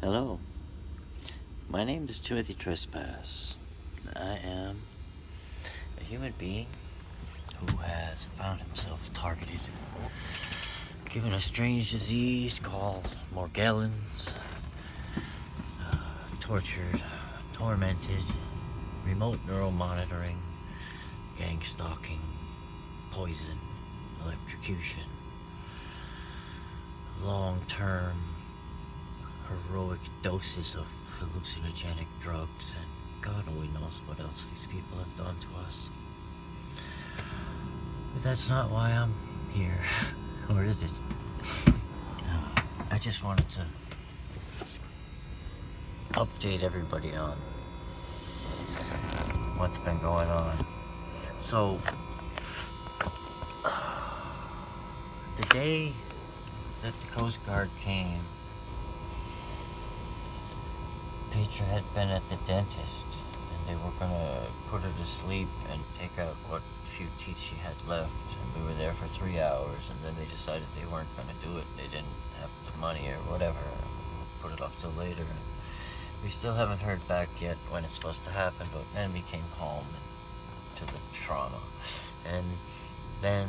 Hello, my name is Timothytrespas. I am a human being who has found himself targeted, given a strange disease called Morgellons, tortured, tormented, remote neural monitoring, gang stalking, poison, electrocution, long-term heroic doses of hallucinogenic drugs, and God only knows what else these people have done to us. But that's not why I'm here. Or is it? I just wanted to update everybody on what's been going on. So, the day that the Coast Guard came, Petra had been at the dentist, and they were gonna put her to sleep and take out what few teeth she had left. And we were there for 3 hours, and then they decided they weren't gonna do it. They didn't have the money or whatever. Put it off till later. And we still haven't heard back yet when it's supposed to happen. But then we came home to the trauma, and then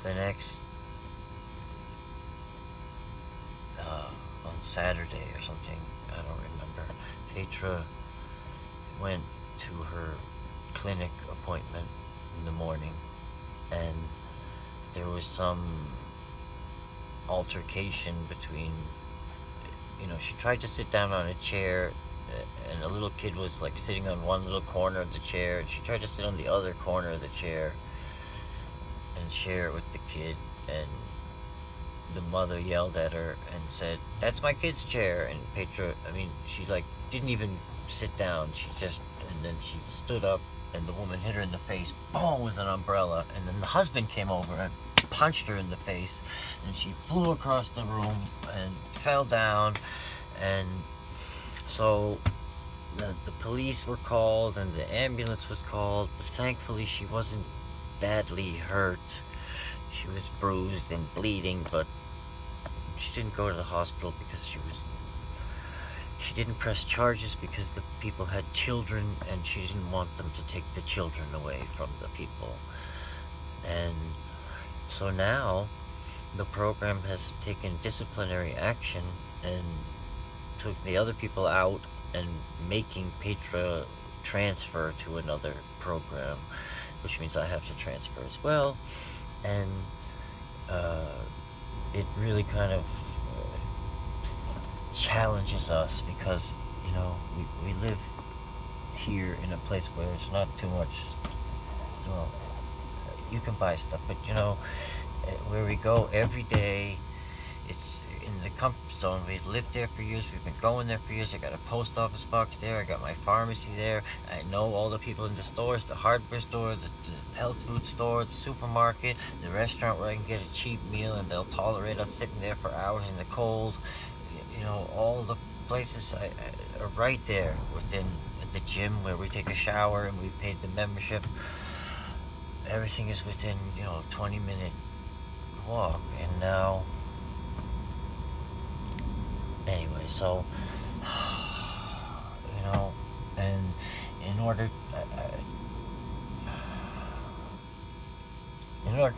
the next on Saturday or something, I don't remember, Petra went to her clinic appointment in the morning, and there was some altercation between, she tried to sit down on a chair, and a little kid was like sitting on one little corner of the chair, and she tried to sit on the other corner of the chair and share it with the kid, and the mother yelled at her and said, "That's my kid's chair." And Petra, she didn't even sit down. And then she stood up, and the woman hit her in the face, boom, with an umbrella. And then the husband came over and punched her in the face, and she flew across the room and fell down. And so the police were called, and the ambulance was called, but thankfully she wasn't badly hurt. She was bruised and bleeding, but she didn't go to the hospital because she didn't press charges because the people had children, and she didn't want them to take the children away from the people. And so now the program has taken disciplinary action and took the other people out and making Petra transfer to another program, which means I have to transfer as well. And it really kind of challenges us because, we live here in a place where it's not too much, you can buy stuff, but where we go every day, it's in the comfort zone. We've lived there for years. We've been going there for years. I got a post office box there. I got my pharmacy there. I know all the people in the stores, the hardware store, the health food store, the supermarket, the restaurant where I can get a cheap meal, and they'll tolerate us sitting there for hours in the cold. All the places are right there within the gym where we take a shower, and we paid the membership. Everything is within, 20-minute walk. And now, anyway, so, and in order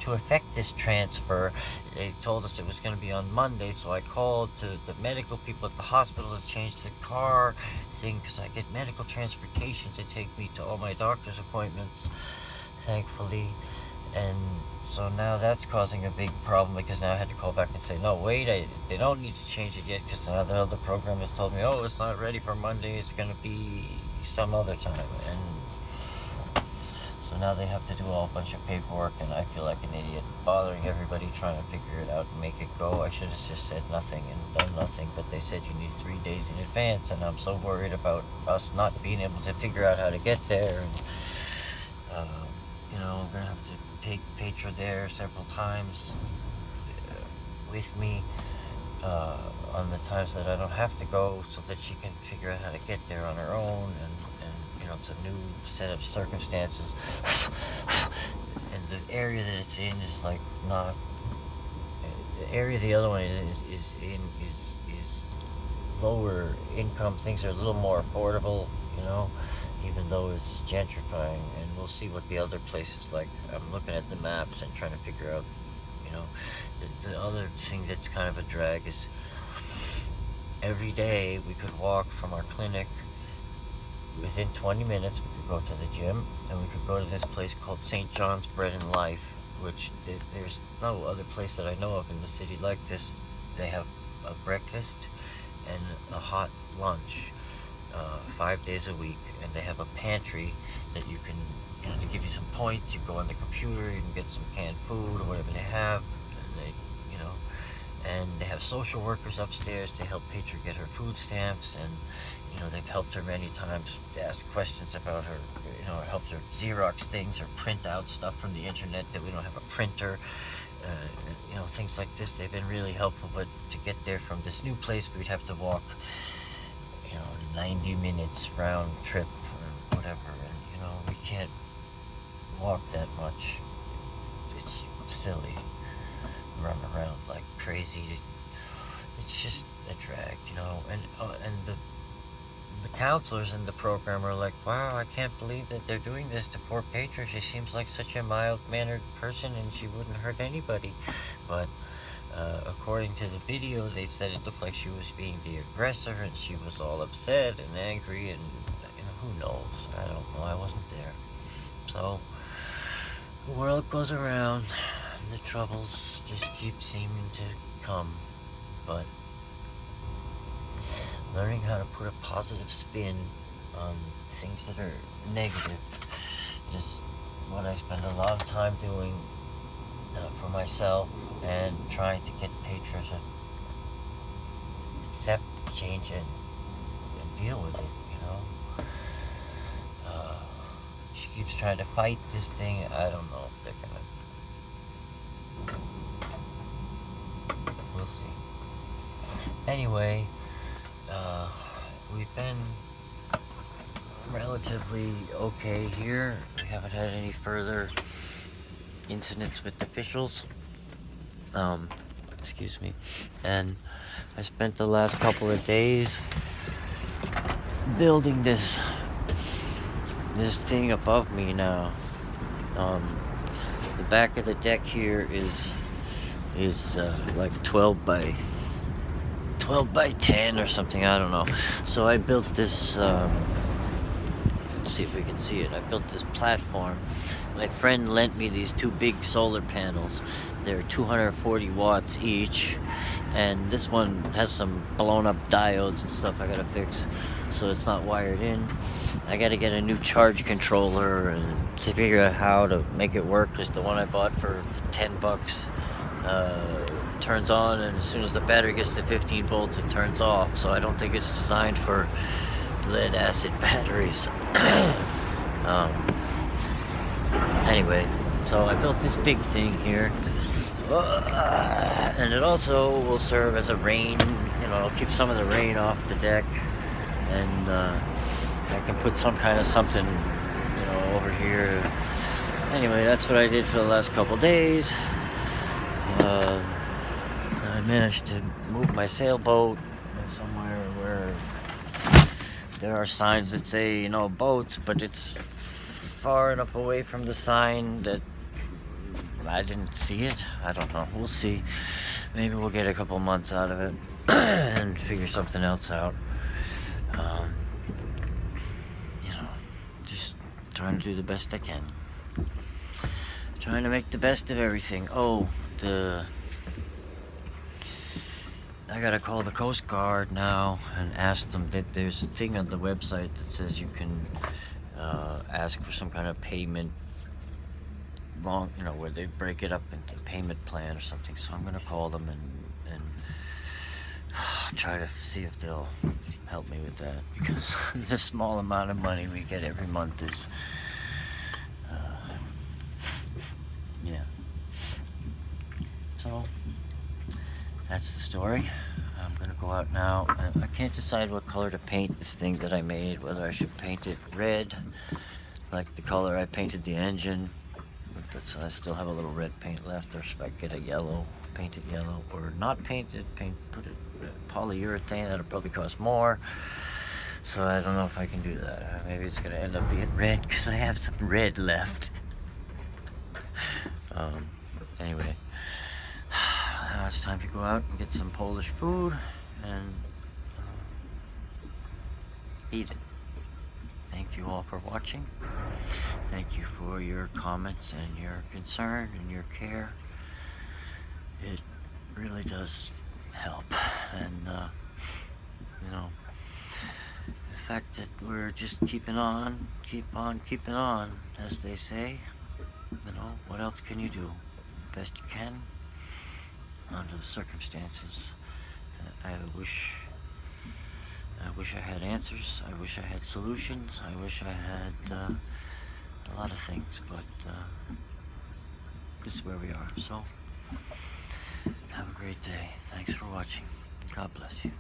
to effect this transfer, they told us it was going to be on Monday, so I called to the medical people at the hospital to change the car thing, because I get medical transportation to take me to all my doctor's appointments, thankfully. And so now that's causing a big problem, because now I had to call back and say, no, wait, they don't need to change it yet, because now the other program has told me, oh, it's not ready for Monday, it's going to be some other time. And so now they have to do a whole bunch of paperwork, and I feel like an idiot bothering everybody trying to figure it out and make it go. I should have just said nothing and done nothing, but they said you need 3 days in advance, and I'm so worried about us not being able to figure out how to get there. And I'm gonna have to take Petra there several times with me on the times that I don't have to go, so that she can figure out how to get there on her own. And it's a new set of circumstances, and the area that it's in is not the area the other one is in is lower income things are a little more affordable, you know, even though it's gentrifying. And we'll see what the other places like. I'm looking at the maps and trying to figure out, you know, the other thing that's kind of a drag is every day we could walk from our clinic. Within 20 minutes, we could go to the gym, and we could go to this place called St. John's Bread and Life, which there's no other place that I know of in the city like this. They have a breakfast and a hot lunch 5 days a week, and they have a pantry that you can, you know, to give you some points, you go on the computer, you can get some canned food or whatever they have, and they, you know, and they have social workers upstairs to help Petra get her food stamps, and you know, they've helped her many times to ask questions about her, you know, it helps her Xerox things or print out stuff from the internet that we don't have a printer, you know, things like this. They've been really helpful, but to get there from this new place, we'd have to walk, you know, 90 minutes round trip or whatever, and you know, we can't walk that much. It's silly. Run around like crazy. It's just a drag, you know. And the counselors in the program are like, wow, I can't believe that they're doing this to poor Petra. She seems like such a mild-mannered person, and she wouldn't hurt anybody. But according to the video, they said it looked like she was being the aggressor, and she was all upset and angry, and you know, who knows? I don't know. I wasn't there. So the world goes around. The troubles just keep seeming to come, but learning how to put a positive spin on things that are negative is what I spend a lot of time doing for myself, and trying to get Petra to accept change and deal with it, you know. She keeps trying to fight this thing. I don't know if they're gonna. We'll see. Anyway, we've been relatively okay here. We haven't had any further incidents with officials. Excuse me. And I spent the last couple of days building this thing above me now. The back of the deck here is like 12 by 10 or something, I don't know. So I built this, let's see if we can see it. I built this platform. My friend lent me these two big solar panels. They're 240 watts each, and this one has some blown up diodes and stuff I gotta fix, so it's not wired in. I gotta get a new charge controller and to figure out how to make it work, because the one I bought for $10 turns on, and as soon as the battery gets to 15 volts it turns off. So I don't think it's designed for lead acid batteries. Anyway, so I built this big thing here, and it also will serve as a rain, you know, it'll keep some of the rain off the deck, and I can put some kind of something, you know, over here. Anyway, that's what I did for the last couple days. I managed to move my sailboat somewhere where there are signs that say, you know, boats, but it's far enough away from the sign that I didn't see it. I don't know. We'll see. Maybe we'll get a couple months out of it and figure something else out. You know, just trying to do the best I can. Trying to make the best of everything. Oh, I gotta call the Coast Guard now and ask them that there's a thing on the website that says you can ask for some kind of payment, you know, where they break it up into a payment plan or something. So I'm gonna call them and try to see if they'll help me with that, because the small amount of money we get every month is yeah. So that's the story. I'm gonna go out now. I can't decide what color to paint this thing that I made, whether I should paint it red like the color I painted the engine, but I still have a little red paint left, or should I get a yellow paint it yellow, or not paint it, put it polyurethane. That'll probably cost more. So I don't know if I can do that. Maybe it's gonna end up being red because I have some red left. Anyway, now it's time to go out and get some Polish food and eat it. Thank you all for watching. Thank you for your comments and your concern and your care. It really does help. And you know, the fact that we're just keeping on, keeping on, as they say. You know, what else can you do? The best you can under the circumstances. I wish I had answers. I wish I had solutions. I wish I had a lot of things, but this is where we are. So, have a great day. Thanks for watching. God bless you.